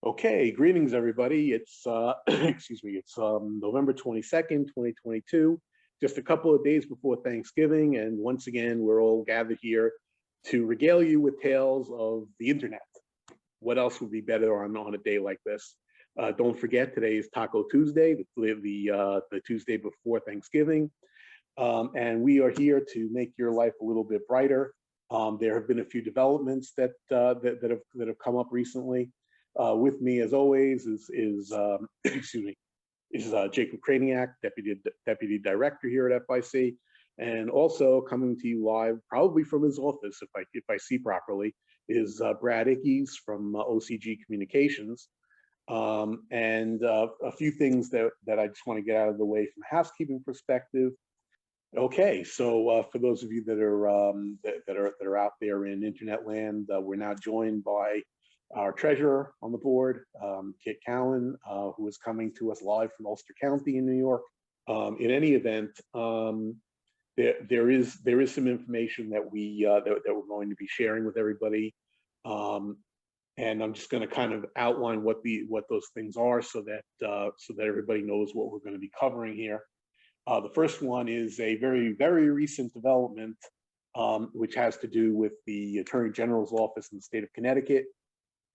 Okay, greetings everybody. It's excuse me, it's November 22nd, 2022, just a couple of days before Thanksgiving, and once again we're all gathered here to regale you with tales of the internet. What else would be better on a day like this? Don't forget, today is Taco Tuesday, the Tuesday before Thanksgiving, and we are here to make your life a little bit brighter. There have been a few developments that have come up recently. With me, as always, is excuse me, is Jacob Kraniak, Deputy Director here at FIC, and also coming to you live, probably from his office, if I see properly, is Brad Ickes from OCG Communications, and a few things that I just want to get out of the way from a housekeeping perspective. Okay, so for those of you that are out there in internet land, we're now joined by our treasurer on the board, Kit Cowan, who is coming to us live from Ulster County in New York. In any event, there is some information that we're going to be sharing with everybody, and I'm just going to kind of outline what those things are, so that everybody knows what we're going to be covering here. The first one is a very recent development, which has to do with the Attorney General's office in the state of Connecticut.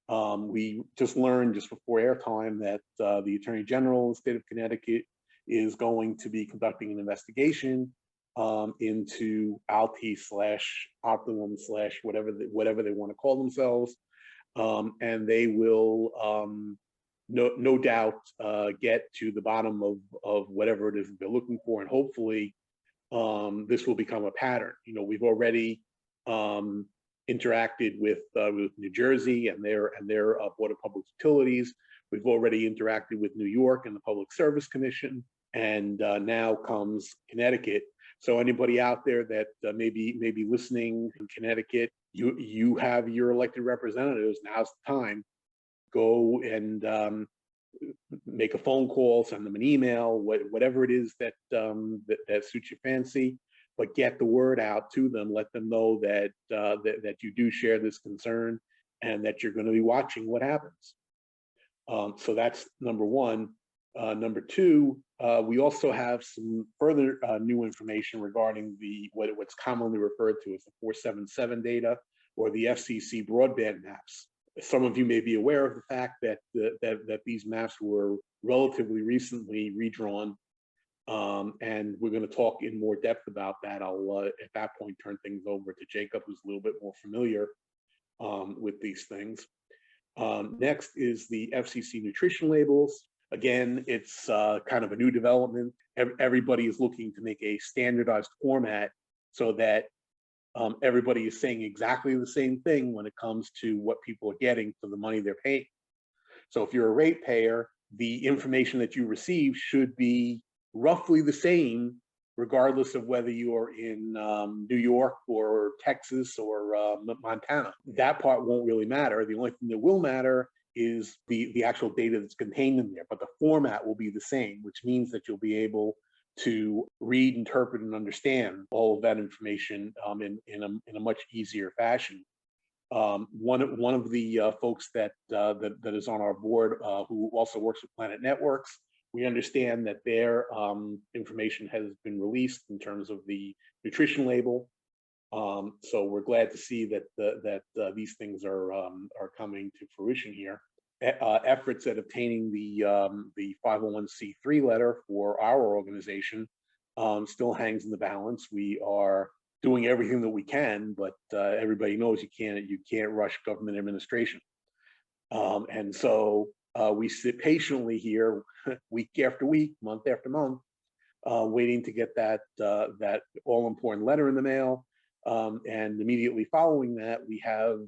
We just learned just before airtime that the Attorney General in the state of Connecticut is going to be conducting an investigation into Altice/Optimum/ whatever they want to call themselves, and they will no doubt get to the bottom of whatever it is that they're looking for, and hopefully this will become a pattern. You know, we've already interacted with New Jersey and their Board of Public Utilities. We've already interacted with New York and the Public Service Commission, and now comes Connecticut. So anybody out there that may be listening in Connecticut, you have your elected representatives. Now's the time. Go and make a phone call, send them an email, whatever it is that suits your fancy. But get the word out to them. Let them know that that you do share this concern, and that you're going to be watching what happens. So that's number one. Number two, we also have some further new information regarding what's commonly referred to as the 477 data, or the FCC Broadband Maps. Some of you may be aware of the fact that these maps were relatively recently redrawn. And we're going to talk in more depth about that. I'll at that point turn things over to Jacob, who's a little bit more familiar with these things. Next is the FCC nutrition labels. Again, it's kind of a new development. Everybody is looking to make a standardized format so that everybody is saying exactly the same thing when it comes to what people are getting for the money they're paying. So if you're a ratepayer, the information that you receive should be roughly the same, regardless of whether you are in New York or Texas or Montana. That part won't really matter. The only thing that will matter is the actual data that's contained in there, but the format will be the same, which means that you'll be able to read, interpret, and understand all of that information in a much easier fashion. One of the folks that is on our board, who also works with Planet Networks, we understand that their information has been released in terms of the nutrition label. So we're glad to see that these things are coming to fruition here. Efforts at obtaining the 501c3 letter for our organization still hangs in the balance. We are doing everything that we can, but everybody knows you can't rush government administration, and so we sit patiently here, week after week, month after month, waiting to get that all important letter in the mail. And immediately following that, we have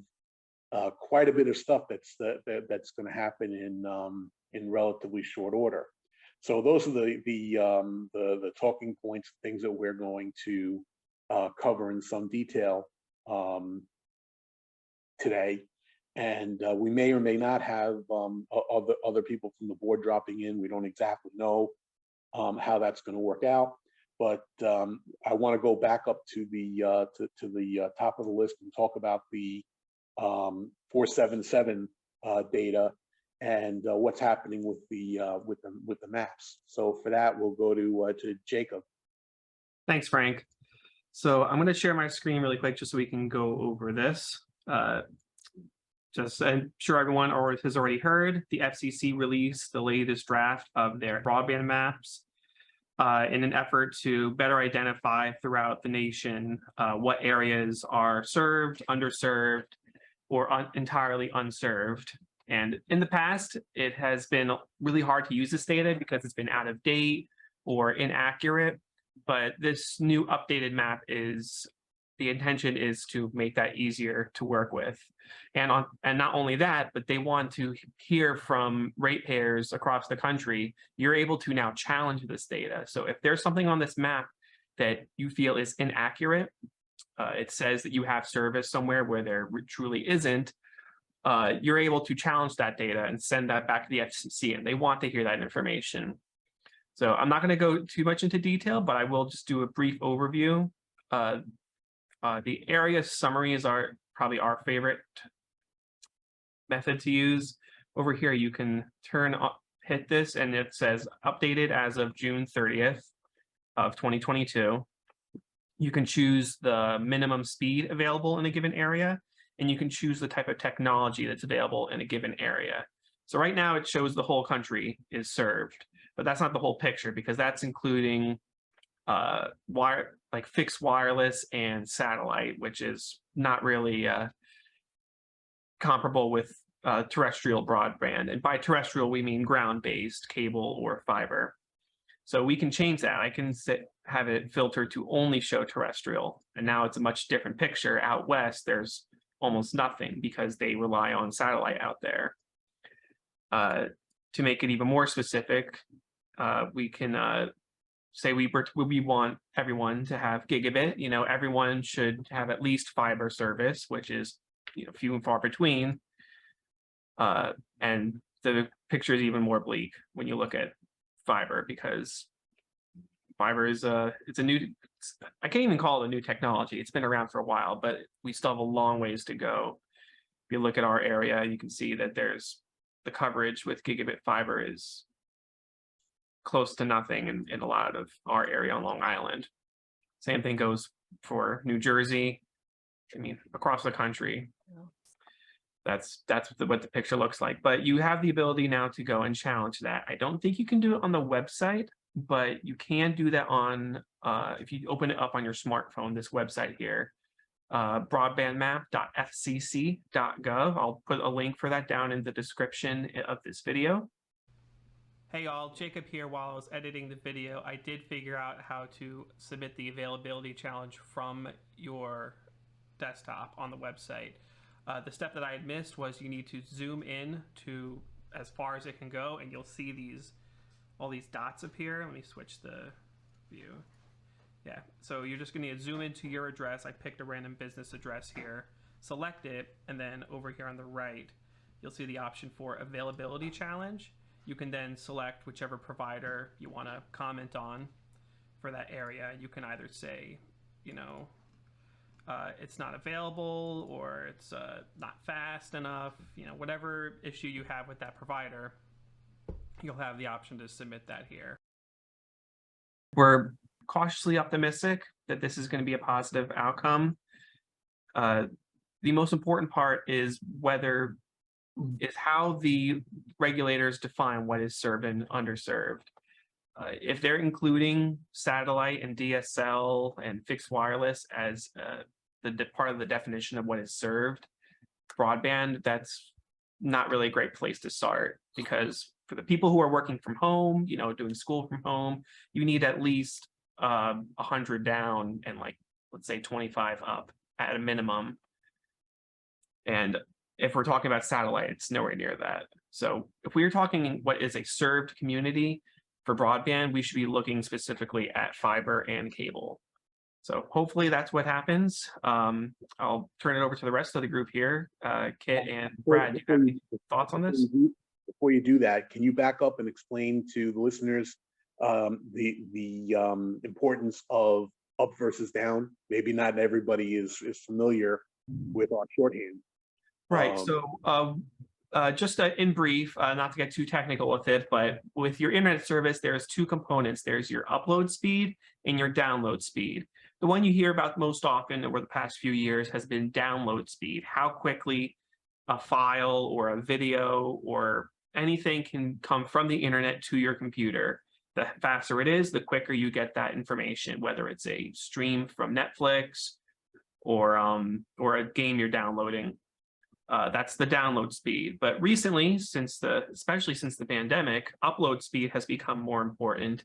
quite a bit of stuff that's going to happen in relatively short order. So those are the talking points, things that we're going to cover in some detail today. And we may or may not have other people from the board dropping in. We don't exactly know how that's going to work out. But I want to go back up to the top of the list and talk about the 477 data and what's happening with the maps. So for that, we'll go to Jacob. Thanks, Frank. So I'm going to share my screen really quick just so we can go over this. I'm sure everyone has already heard, the FCC released the latest draft of their broadband maps in an effort to better identify throughout the nation what areas are served, underserved, or entirely unserved. And in the past, it has been really hard to use this data because it's been out of date or inaccurate. But this new updated map the intention is to make that easier to work with. And not only that, but they want to hear from ratepayers across the country. You're able to now challenge this data. So if there's something on this map that you feel is inaccurate, it says that you have service somewhere where there truly isn't, you're able to challenge that data and send that back to the FCC, and they want to hear that information. So I'm not going to go too much into detail, but I will just do a brief overview. The area summaries are probably our favorite method to use. Over here, you can hit this, and it says updated as of June 30th of 2022. You can choose the minimum speed available in a given area, and you can choose the type of technology that's available in a given area. So right now, it shows the whole country is served, but that's not the whole picture because that's including fixed wireless and satellite, which is not really comparable with terrestrial broadband. And by terrestrial, we mean ground-based cable or fiber. So we can change that. I can have it filtered to only show terrestrial. And now it's a much different picture. Out west, there's almost nothing because they rely on satellite out there. To make it even more specific, we can say we want everyone to have gigabit. Everyone should have at least fiber service, which is few and far between. And the picture is even more bleak when you look at fiber, because fiber is it's a new, I can't even call it a new technology. It's been around for a while, but we still have a long ways to go. If you look at our area, you can see that the coverage with gigabit fiber is close to nothing in a lot of our area on Long Island. Same thing goes for New Jersey. I mean, across the country. That's what the picture looks like. But you have the ability now to go and challenge that. I don't think you can do it on the website, but you can do that on, if you open it up on your smartphone, this website here, broadbandmap.fcc.gov. I'll put a link for that down in the description of this video. Hey y'all, Jacob here. While I was editing the video, I did figure out how to submit the availability challenge from your desktop on the website. The step that I had missed was you need to zoom in to as far as it can go, and you'll see all these dots appear. Let me switch the view. Yeah, so you're just gonna zoom into your address. I picked a random business address here, select it, and then over here on the right, you'll see the option for availability challenge. You can then select whichever provider you want to comment on for that area. You can either say, it's not available, or it's not fast enough, whatever issue you have with that provider, you'll have the option to submit that here. We're cautiously optimistic that this is going to be a positive outcome. The most important part is how the regulators define what is served and underserved. If they're including satellite and DSL and fixed wireless as part of the definition of what is served, broadband, that's not really a great place to start, because for the people who are working from home, doing school from home, you need at least 100 down and let's say 25 up at a minimum. And if we're talking about satellite, it's nowhere near that. So if we're talking what is a served community for broadband, we should be looking specifically at fiber and cable. So hopefully that's what happens. I'll turn it over to the rest of the group here. Kit and Brad, do you have any thoughts on this? Before you do that, can you back up and explain to the listeners the importance of up versus down? Maybe not everybody is familiar with our shorthand. Right. So just in brief, not to get too technical with it, but with your internet service, there's two components. There's your upload speed and your download speed. The one you hear about most often over the past few years has been download speed, how quickly a file or a video or anything can come from the internet to your computer. The faster it is, the quicker you get that information, whether it's a stream from Netflix or a game you're downloading. That's the download speed. But recently, especially since the pandemic, upload speed has become more important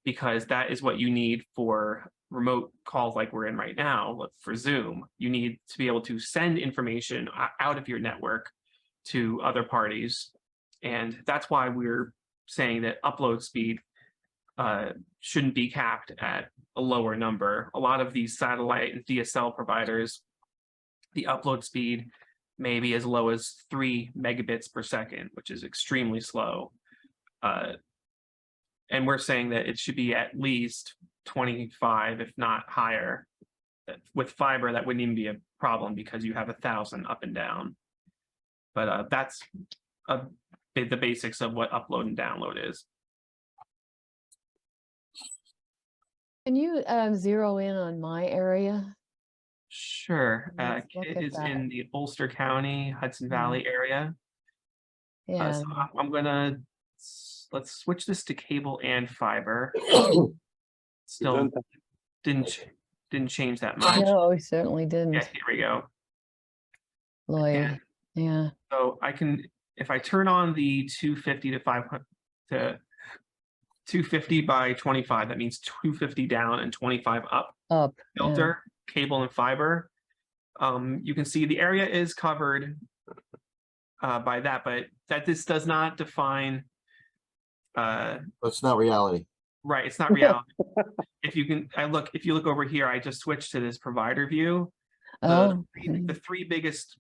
because that is what you need for remote calls like we're in right now, for Zoom. You need to be able to send information out of your network to other parties. And that's why we're saying that upload speed shouldn't be capped at a lower number. A lot of these satellite and DSL providers, the upload speed may be as low as 3 megabits per second, which is extremely slow. And we're saying that it should be at least 25, if not higher. With fiber, that wouldn't even be a problem because you have 1,000 up and down. But that's the basics of what upload and download is. Can you zero in on my area? Sure. Let's look It at is that. in the Ulster County, Hudson Valley area. Yeah. So I'm gonna, let's switch this to cable and fiber. Still didn't change that much. No, we certainly didn't. Yeah, here we go. Lloyd. Yeah. So I can, if I turn on the 250 to 500 to 250 by 25, that means 250 down and 25 up Up. filter, cable and fiber. You can see the area is covered by that, but this does not define. It's not reality. Right, it's not reality. If you look over here, I just switched to this provider view. The three biggest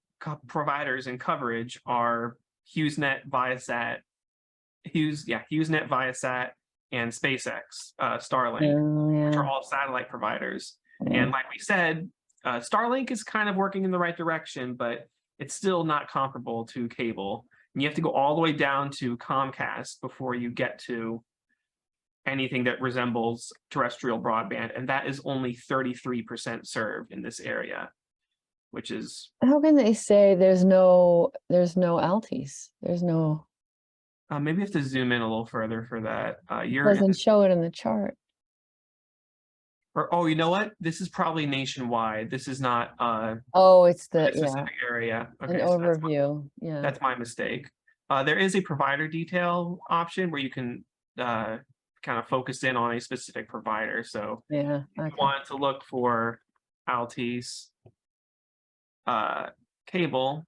providers in coverage are HughesNet, Viasat, HughesNet, Viasat, and SpaceX, Starlink, which are all satellite providers. And like we said, Starlink is kind of working in the right direction, but it's still not comparable to cable. And you have to go all the way down to Comcast before you get to anything that resembles terrestrial broadband, and that is only 33% served in this area, which is. How can they say there's no Altis? There's no. Maybe you have to zoom in a little further for that. Doesn't show it in the chart. Oh, you know what? This is probably nationwide. This is not. Oh, it's the specific area. Okay, an so overview. That's my mistake. There is a provider detail option where you can kind of focus in on a specific provider. So if you want to look for Altice cable,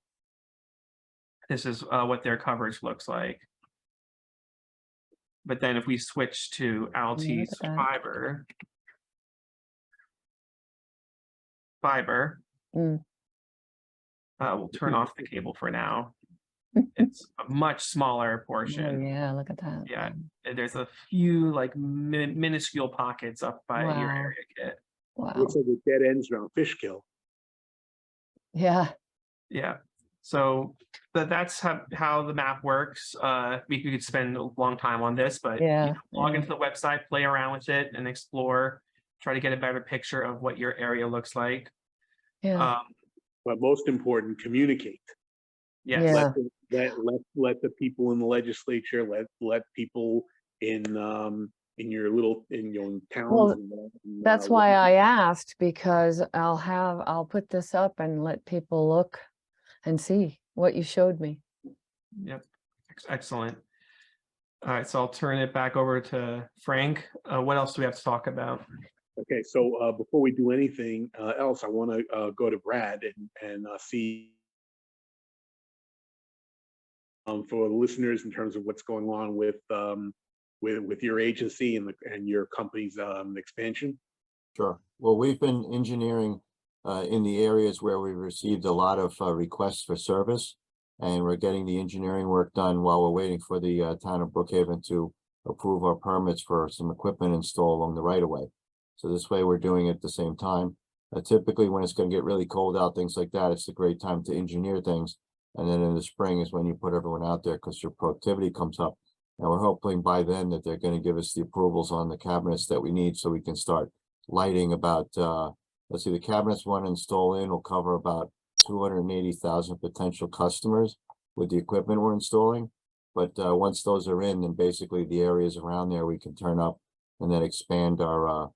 this is what their coverage looks like. But then if we switch to Altice fiber, we'll turn off the cable for now. It's a much smaller portion. Oh, yeah, look at that. Yeah, there's a few like minuscule pockets up by your area kit. Wow. Looks like the dead ends around Fishkill. Yeah. Yeah. So that's how the map works. We could spend a long time on this, but log into the website, play around with it, and explore. Try to get a better picture of what your area looks like. Yeah. But most important, communicate. Yes. Let the people in the legislature, let people in your towns. Well, that's why I asked, because I'll put this up and let people look and see what you showed me. Yep. Excellent. All right, so I'll turn it back over to Frank. What else do we have to talk about? Okay, so before we do anything else, I want to go to Brad and see for the listeners in terms of what's going on with your agency and your company's expansion. Sure. Well, we've been engineering in the areas where we've received a lot of requests for service, and we're getting the engineering work done while we're waiting for the town of Brookhaven to approve our permits for some equipment installed along the right of way. So this way we're doing it at the same time. Typically when it's going to get really cold out, things like that, it's a great time to engineer things And then in the spring is when you put everyone out there because your productivity comes up. And we're hoping by then that they're going to give us the approvals on the cabinets that we need so we can start lighting about, let's see, the cabinets one install in will cover about 280,000 potential customers with the equipment we're installing. But once those are in, then basically the areas around there we can turn up and then expand our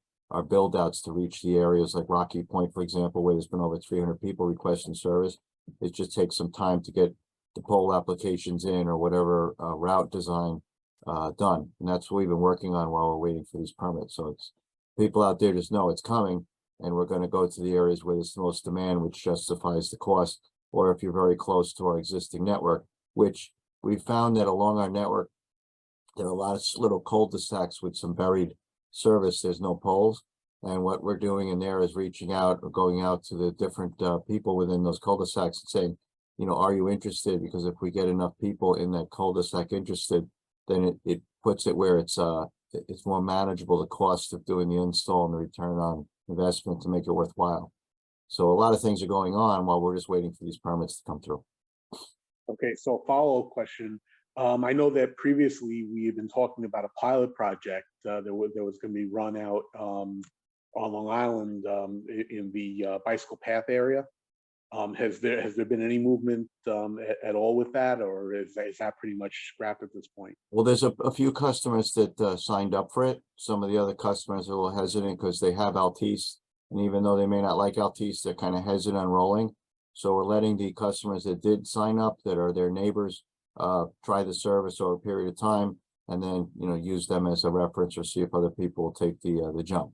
build outs to reach the areas like Rocky Point, for example, where there's been over 300 people requesting service. It just takes some time to get the pole applications in or whatever route design done. And that's what we've been working on while we're waiting for these permits. So it's people out there just know it's coming, and we're going to go to the areas where there's the most demand, which justifies the cost. Or if you're very close to our existing network, which we found that along our network, there are a lot of little cul-de-sacs with some buried service. There's no poles. And what we're doing in there is reaching out or going out to the different people within those cul-de-sacs and saying, you know, are you interested? Because if we get enough people in that cul-de-sac interested, then it puts it where it's more manageable, the cost of doing the install and the return on investment to make it worthwhile. So a lot of things are going on while we're just waiting for these permits to come through. Okay, so follow-up question. I know that previously we had been talking about a pilot project that was going to be run out on Long Island in the bicycle path area. Has there been any movement at all with that, or is that pretty much scrapped at this point? Well, there's a few customers that signed up for it. Some of the other customers are a little hesitant because they have Altice, and even though they may not like Altice, they're kind of hesitant on rolling. So we're letting the customers that did sign up, that are their neighbors, try the service over a period of time, and then, you know, use them as a reference or see if other people will take the jump.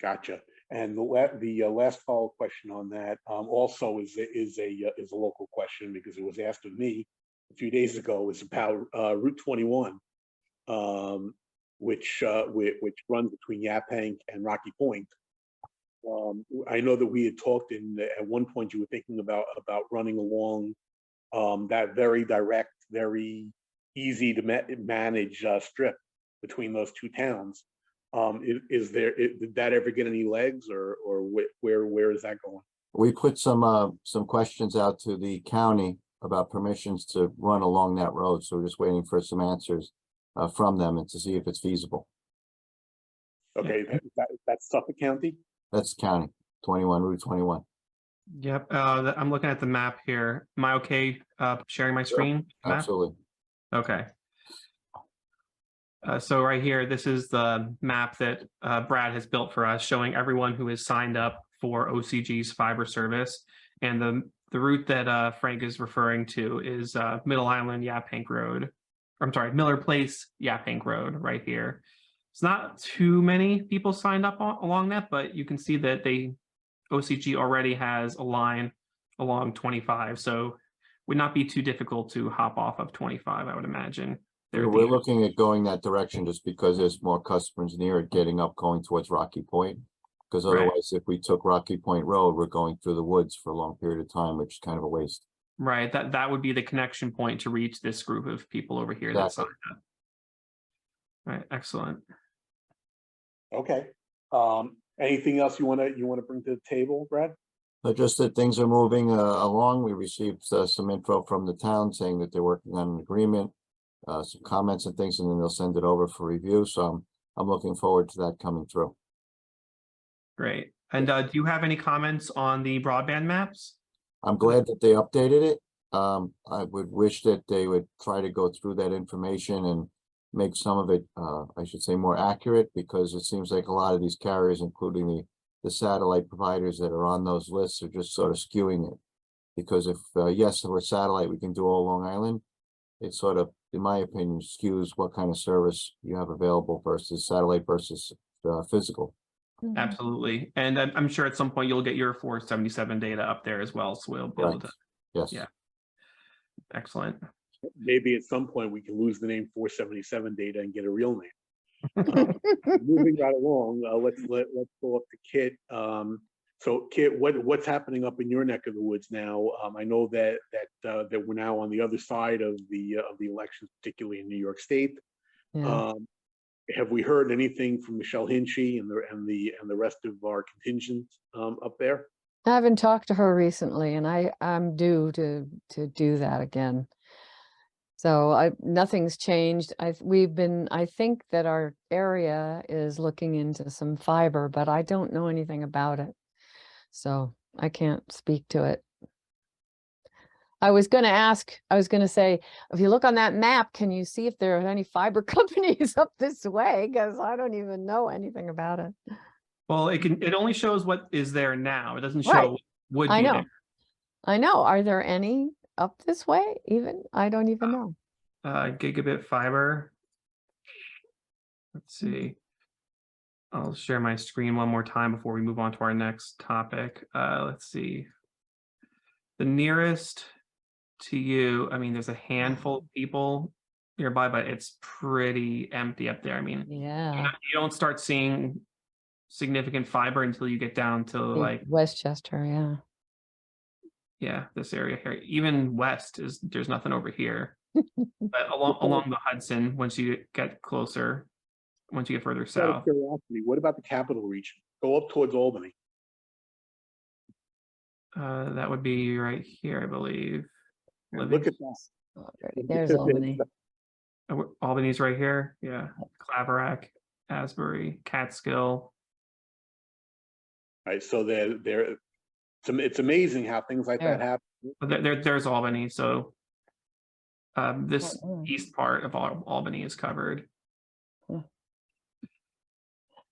Gotcha. And the last follow-up question on that also is a local question, because it was asked of me a few days ago. It's about Route 21, which runs between Yaphank and Rocky Point. I know that we had talked at one point you were thinking about running along that very direct, very easy to manage strip between those two towns. Did that ever get any legs, or where is that going? We put some questions out to the county about permissions to run along that road. So we're just waiting for some answers from them and to see if it's feasible. Okay, that's Suffolk County? That's county, Route 21. Yep, I'm looking at the map here. Am I okay sharing my screen? Sure. Absolutely. Okay. So right here, this is the map that Brad has built for us, showing everyone who has signed up for OCG's fiber service. And the route that Frank is referring to is Middle Island Yaphank Road. I'm sorry, Miller Place Yaphank Road right here. It's not too many people signed up along that, but you can see that OCG already has a line along 25. So would not be too difficult to hop off of 25, I would imagine. We're looking at going that direction just because there's more customers near it getting up going towards Rocky Point. Because otherwise, if we took Rocky Point Road, we're going through the woods for a long period of time, which is kind of a waste. Right, that would be the connection point to reach this group of people over here. Exactly. That signed up. Right, excellent. Okay. Anything else you want to bring to the table, Brad? Just that things are moving along. We received some info from the town saying that they're working on an agreement, some comments and things, and then they'll send it over for review. So I'm looking forward to that coming through. Great. And do you have any comments on the broadband maps? I'm glad that they updated it. I would wish that they would try to go through that information and make some of it, I should say, more accurate, because it seems like a lot of these carriers, including the satellite providers that are on those lists, are just sort of skewing it. Because if, yes, we're satellite, we can do all Long Island, it sort of, in my opinion, skews what kind of service you have available versus satellite versus physical. Absolutely. And I'm sure at some point you'll get your 477 data up there as well. So we'll be able to. Yes. Yeah. Excellent. Maybe at some point we can lose the name 477 data and get a real name. Moving right along, let's go up to Kit. So Kit, what's happening up in your neck of the woods now? I know that we're now on the other side of the elections, particularly in New York State. Yeah. Have we heard anything from Michelle Hinchey and the rest of our contingent up there? I haven't talked to her recently, and I'm due to do that again. So nothing's changed. I think that our area is looking into some fiber, but I don't know anything about it. So I can't speak to it. I was going to say, if you look on that map, can you see if there are any fiber companies up this way? Because I don't even know anything about it. Well, it only shows what is there now. It doesn't Right. show what would I be know. there. I know. Are there any up this way even? I don't even know. Gigabit fiber. Let's see. I'll share my screen one more time before we move on to our next topic. Let's see. The nearest to you, I mean, there's a handful of people nearby, but it's pretty empty up there. I mean, Yeah. you don't start seeing significant fiber until you get down to like Westchester, yeah, this area here. Even west there's nothing over here. But along the Hudson, once you get closer, once you get further Out of south. curiosity, what about the capital region? Go up towards Albany. That would be right here, I believe. And look at that. Oh, there's Albany. Albany's right here. Yeah. Claverack, Asbury, Catskill. Right, so it's amazing how things like that happen. But there's Albany. So this Oh. east part of Albany is covered.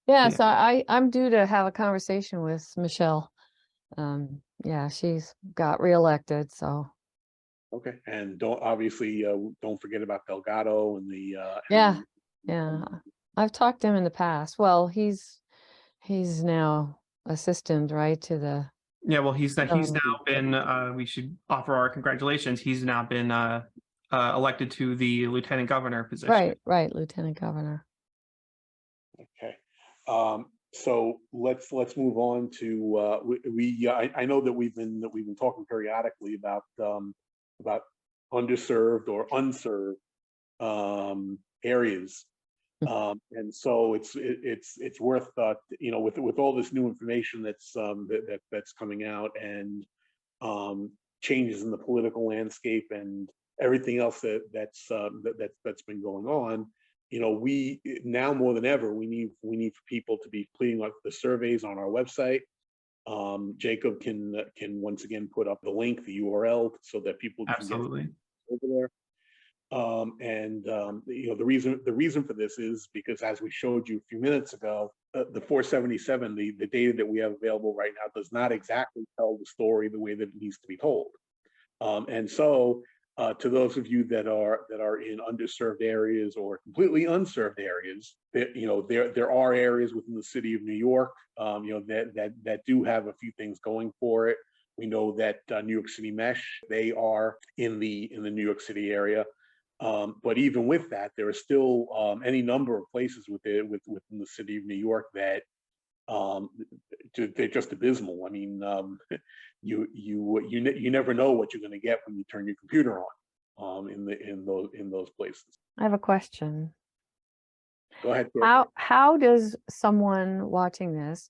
Yeah, so I'm due to have a conversation with Michelle. Yeah, she's got reelected, so. Okay, and don't forget about Delgado and the Yeah. I've talked to him in the past. Well, he's now assistant, right, to the. Yeah, well, he's now been. We should offer our congratulations. He's now been elected to the lieutenant governor position. Right, lieutenant governor. Okay, so let's move on to I know that we've been talking periodically about underserved or unserved areas, and so it's worth with all this new information that's coming out and changes in the political landscape and everything else that's been going on. We now more than ever we need for people to be completing the surveys on our website. Jacob can once again put up the link, the URL, so that people can Absolutely. get over there. The reason for this is because, as we showed you a few minutes ago, the 477, the data that we have available right now does not exactly tell the story the way that it needs to be told. And so to those of you that are in underserved areas or completely unserved areas, there are areas within the city of New York, that do have a few things going for it. We know that New York City Mesh, they are in the New York City area. But even with that, there are still any number of places within the city of New York that they're just abysmal. I mean, you never know what you're going to get when you turn your computer on in those places. I have a question. Go ahead. How does someone watching this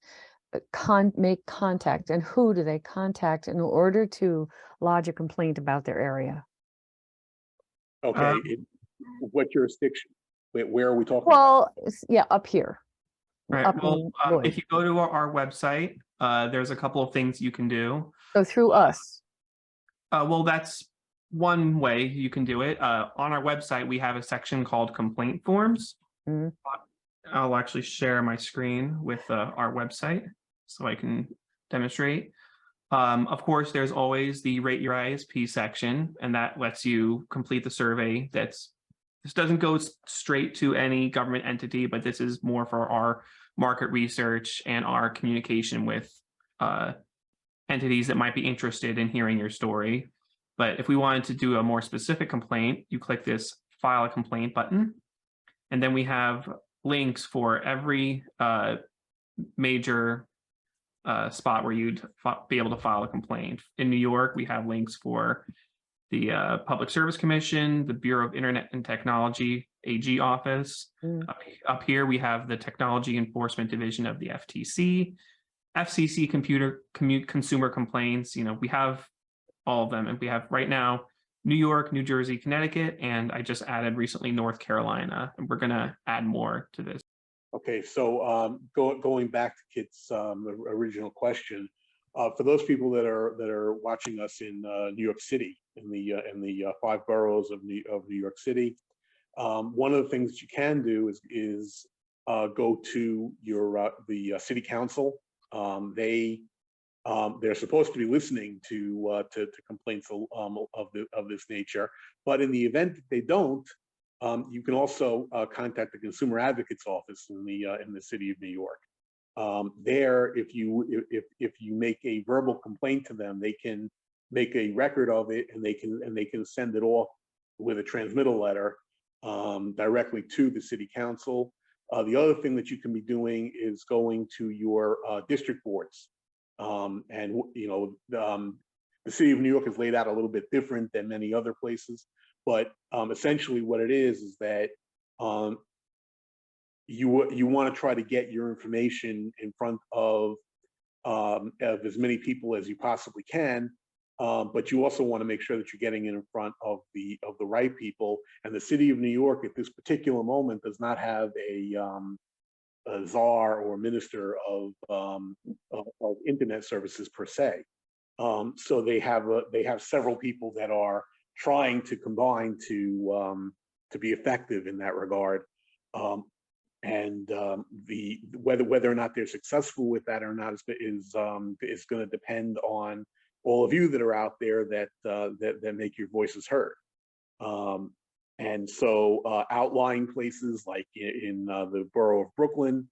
make contact, and who do they contact in order to lodge a complaint about their area? Okay, what jurisdiction? Where are we talking about? Well, yeah, up here. Right. Up Well, north. if you go to our website, there's a couple of things you can do. So through us. Well, that's one way you can do it. On our website, we have a section called complaint forms. Mhm. I'll actually share my screen with our website so I can demonstrate. Of course, there's always the Rate Your ISP section, and that lets you complete the survey. This doesn't go straight to any government entity, but this is more for our market research and our communication with entities that might be interested in hearing your story. But if we wanted to do a more specific complaint, you click this File a Complaint button, and then we have links for every major spot where you'd be able to file a complaint. In New York, we have links for the Public Service Commission, the Bureau of Internet and Technology, AG office. Up here, we have the Technology Enforcement Division of the FTC. FCC consumer complaints, you know, we have all of them, and we have right now New York, New Jersey, Connecticut, and I just added recently North Carolina, and we're gonna add more to this. Okay, so going back to Kit's original question, for those people that are watching us in New York City, in the 5 boroughs of New York City, one of the things that you can do is go to your the city council. They're supposed to be listening to complaints of this nature, but in the event that they don't, you can also contact the Consumer Advocate's Office in the city of New York. There, if you make a verbal complaint to them, they can make a record of it, and they can send it off with a transmittal letter directly to the city council. The other thing that you can be doing is going to your district boards. And you know, the city of New York is laid out a little bit different than many other places, but essentially what it is that you want to try to get your information in front of as many people as you possibly can, but you also want to make sure that you're getting it in front of the right people. And the city of New York at this particular moment does not have a czar or minister of internet services per se. So they have several people that are trying to combine to be effective in that regard. Whether or not they're successful with that or not is going to depend on all of you that are out there that make your voices heard. And so outlying places like in the borough of Brooklyn,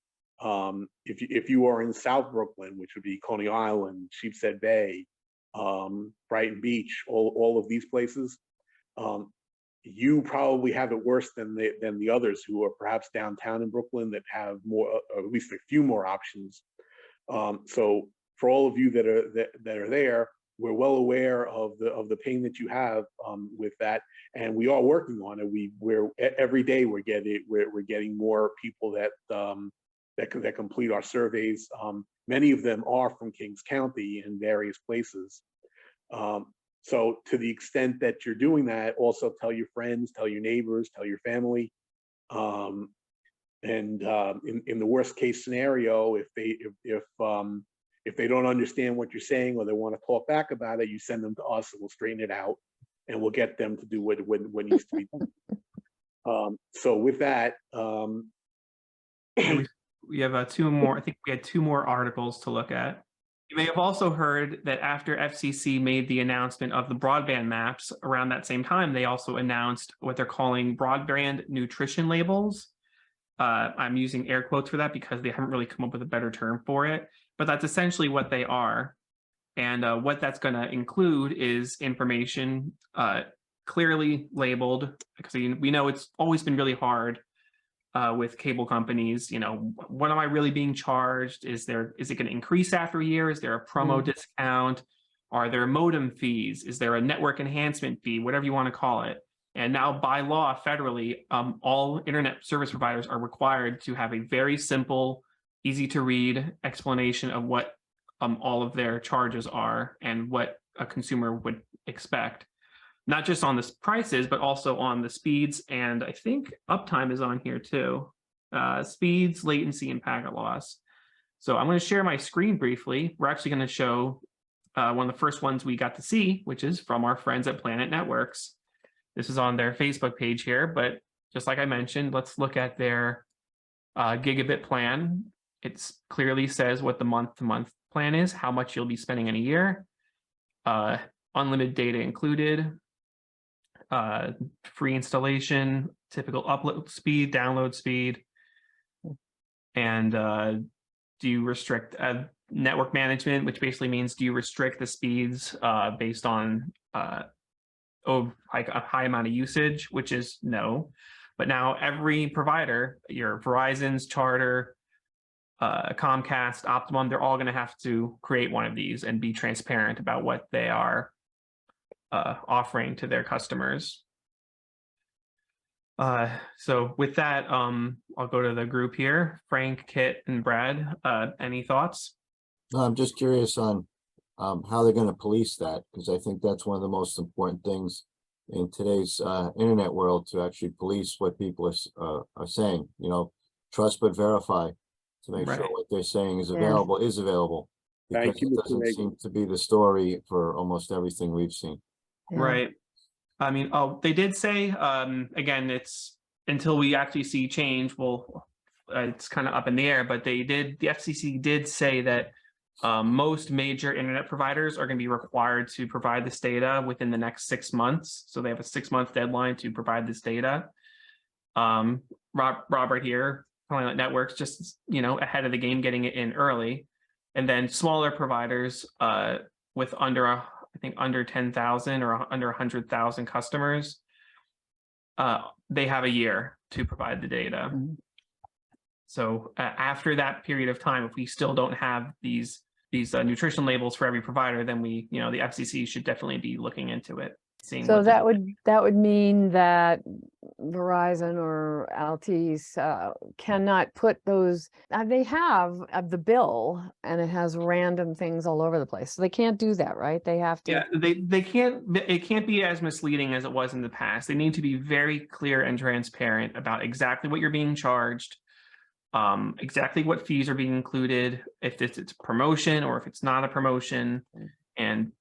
if you are in South Brooklyn, which would be Coney Island, Sheepshead Bay, Brighton Beach, all of these places, you probably have it worse than the others who are perhaps downtown in Brooklyn that have more, or at least a few more options. So for all of you that are there, we're well aware of the pain that you have with that, and we are working on it. We're every day we're getting more people that complete our surveys. Many of them are from Kings County in various places. So to the extent that you're doing that, also tell your friends, tell your neighbors, tell your family. And in the worst case scenario, if they don't understand what you're saying or they want to talk back about it, you send them to us and we'll straighten it out and we'll get them to do what needs to be done. So with that, we have 2 more. I think we had 2 more articles to look at. You may have also heard that after FCC made the announcement of the broadband maps, around that same time, they also announced what they're calling broadband nutrition labels. I'm using air quotes for that because they haven't really come up with a better term for it, but that's essentially what they are. And what that's going to include is information clearly labeled, because we know it's always been really hard with cable companies. You know, what am I really being charged? Is it going to increase after a year? Is there a promo discount? Are there modem fees? Is there a network enhancement fee? Whatever you want to call it. And now by law, federally, all internet service providers are required to have a very simple, easy to read explanation of what all of their charges are and what a consumer would expect. Not just on the prices, but also on the speeds, and I think uptime is on here too. Speeds, latency, and packet loss. So I'm going to share my screen briefly. We're actually going to show one of the first ones we got to see, which is from our friends at Planet Networks. This is on their Facebook page here, but just like I mentioned, let's look at their gigabit plan. It clearly says what the month-to-month plan is, how much you'll be spending in a year, unlimited data included, free installation, typical upload speed, download speed, and do you restrict network management, which basically means do you restrict the speeds based on like a high amount of usage, which is no. But now every provider, your Verizon's, Charter, Comcast, Optimum, they're all going to have to create one of these and be transparent about what they are offering to their customers. So with that, I'll go to the group here. Frank, Kit, and Brad, any thoughts? No, I'm just curious on how they're gonna police that, because I think that's one of the most important things in today's internet world, to actually police what people are saying, you know, trust but verify, to make sure Right. what they're saying is Yeah. available. Because Thank you, it Mr. doesn't Nagle. seem to be the story for almost everything we've seen. Yeah. Right. I mean, oh, they did say, again, it's until we actually see change, well, it's kind of up in the air, but the FCC did say that most major internet providers are going to be required to provide this data within the next 6 months. So they have a 6-month deadline to provide this data. Robert here, Calling Networks, just, you know, ahead of the game, getting it in early. And then smaller providers with I think under 10,000 or under 100,000 customers, they have a year to provide the data. Mhm. So after that period of time, if we still don't have these nutrition labels for every provider, then the FCC should definitely be looking into it. Seeing So what that would mean that Verizon or Altice cannot put those, they have the bill and it has random things all over the place. So they can't do that, right? They have to. Yeah, they can't, it can't be as misleading as it was in the past. They need to be very clear and transparent about exactly what you're being charged, exactly what fees are being included, if it's promotion or if it's not a promotion. And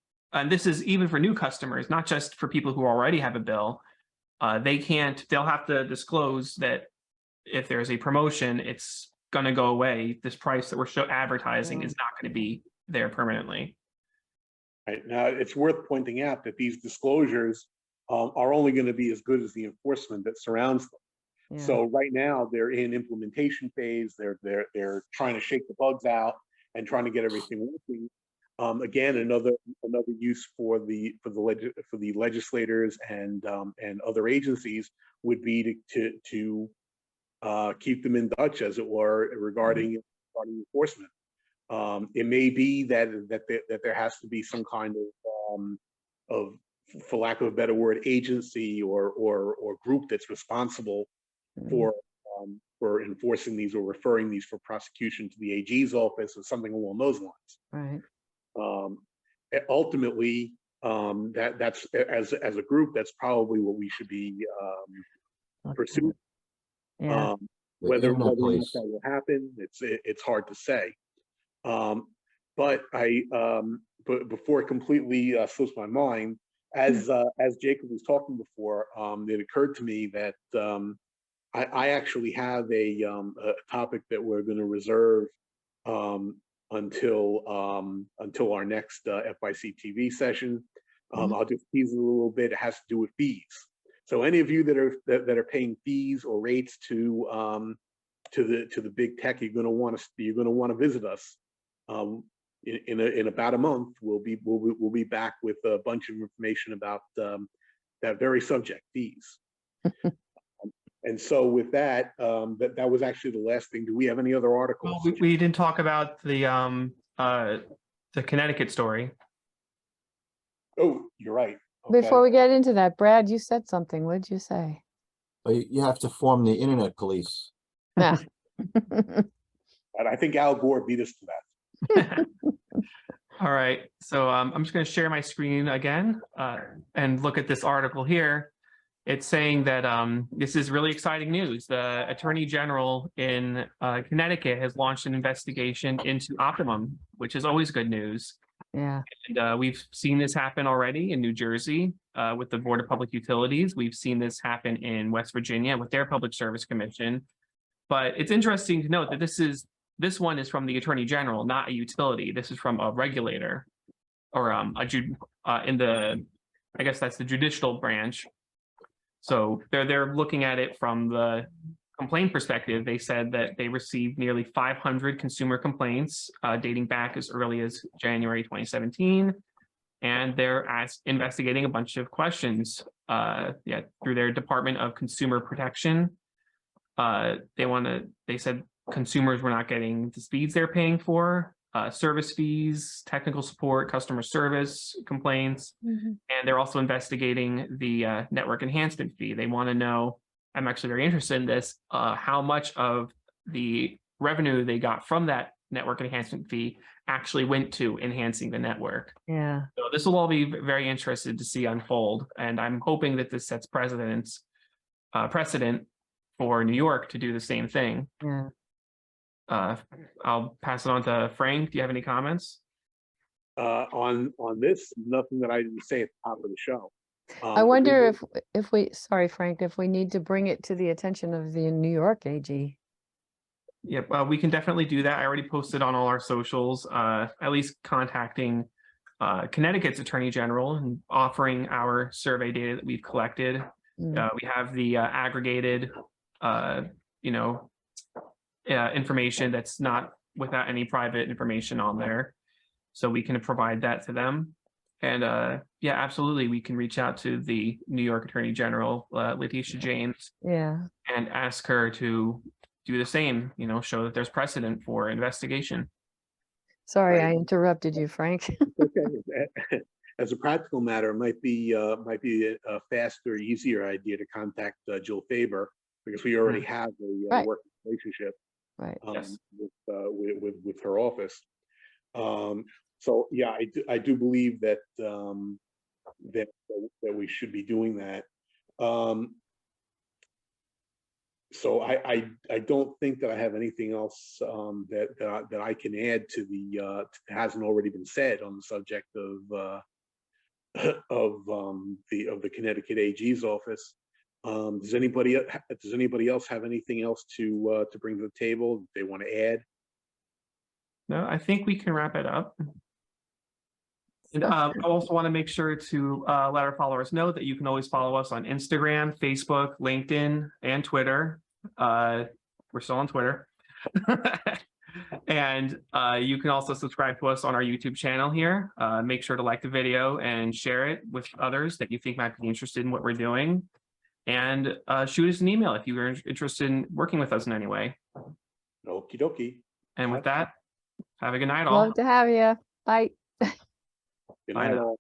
this is even for new customers, not just for people who already have a bill. They'll have to disclose that if there's a promotion, it's going to go away. This price that we're advertising is not going to be there permanently. Right. Now, it's worth pointing out that these disclosures are only going to be as good as the enforcement that surrounds them. Yeah. So right now they're in implementation phase. They're trying to shake the bugs out and trying to get everything working. Again, another use for the legislators and other agencies would be to keep them in touch, as it were, regarding enforcement. It may be that there has to be some kind of, for lack of a better word, agency or group that's responsible for enforcing these or referring these for prosecution to the AG's office or something along those lines. Right. Ultimately, that's as a group, that's probably what we should be pursuing. Yeah. Whether or not police. that will happen, it's hard to say. But before it completely slips my mind, as Jacob was talking before, it occurred to me that I actually have a topic that we're going to reserve until our next FICTV session. I'll just tease it a little bit. It has to do with fees. So any of you that are paying fees or rates to the big tech, you're going to want to visit us. In about a month, we'll be back with a bunch of information about that very subject, fees. And so with that, that was actually the last thing. Do we have any other articles? Well, we didn't talk about the Connecticut story. Oh, you're right. Okay. Before we get into that, Brad, you said something. What did you say? You have to form the internet police. Yeah. And I think Al Gore beat us to that. All right, so I'm just going to share my screen again and look at this article here. It's saying that this is really exciting news. The Attorney General in Connecticut has launched an investigation into Optimum, which is always good news. Yeah. And we've seen this happen already in New Jersey with the Board of Public Utilities. We've seen this happen in West Virginia with their Public Service Commission. But it's interesting to note that this one is from the Attorney General, not a utility. This is from a regulator or I guess that's the judicial branch. So they're looking at it from the complaint perspective. They said that they received nearly 500 consumer complaints dating back as early as January 2017. And they're investigating a bunch of questions through their Department of Consumer Protection. They said consumers were not getting the speeds they're paying for, service fees, technical support, customer service complaints, and they're also investigating the network enhancement fee. They want to know, I'm actually very interested in this, how much of the revenue they got from that network enhancement fee actually went to enhancing the network. Yeah, So this will all be very interested to see unfold, and I'm hoping that this sets precedent for New York to do the same thing. yeah. I'll pass it on to Frank. Do you have any comments? On this, nothing that I didn't say at the top of the show. I wonder if we, sorry, Frank, if we need to bring it to the attention of the New York AG. Yep, we can definitely do that. I already posted on all our socials, at least contacting Connecticut's Attorney General and offering our survey data that we've collected. Mm. We have the aggregated, information that's not without any private information on there. So we can provide that to them. And yeah, absolutely, we can reach out to the New York Attorney General, Letitia James, Yeah, and ask her to do the same, show that there's precedent for investigation. sorry, Right. I interrupted you, Frank. Okay. As a practical matter, it might be a faster, easier idea to contact Jill Faber, because we already have a Right. working relationship Right. Yes. with her office. So yeah, I do believe that that we should be doing that. So I don't think that I have anything else that I can add to that hasn't already been said on the subject of the Connecticut AG's office. Does anybody else have anything else to bring to the table that they want to add? No, I think we can wrap it up. And I also want to make sure to let our followers know that you can always follow us on Instagram, Facebook, LinkedIn, and Twitter. We're still on Twitter. And you can also subscribe to us on our YouTube channel here. Make sure to like the video and share it with others that you think might be interested in what we're doing. And shoot us an email if you're interested in working with us in any way. Okie dokie. And with that, have a good night, all. Love to have you. Bye. Good Bye night, now. all.